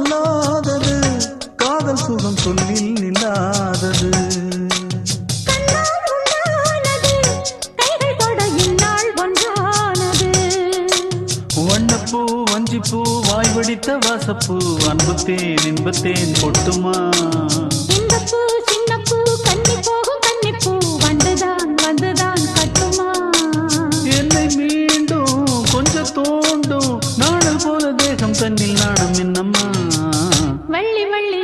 சொல்லாதது காதல் சுகம் சொல்லில் நில்லாதது வண்ணப்பூ வஞ்சிப்பூ வாய் வடித்த வாசப்பூ அன்புத்தேன் இன்பத்தேன் கொட்டுமா இந்தப்பூ சின்னப்பூ கன்னி போகும் கன்னிப்பூ வந்துதான் வந்துதான் கட்டுமா என்னை மீண்டும் கொஞ்சம் தோண்டும் நாடல் போல தேகம் தன்னில் நாணம் என்னம்மா வள்ளி வள்ளி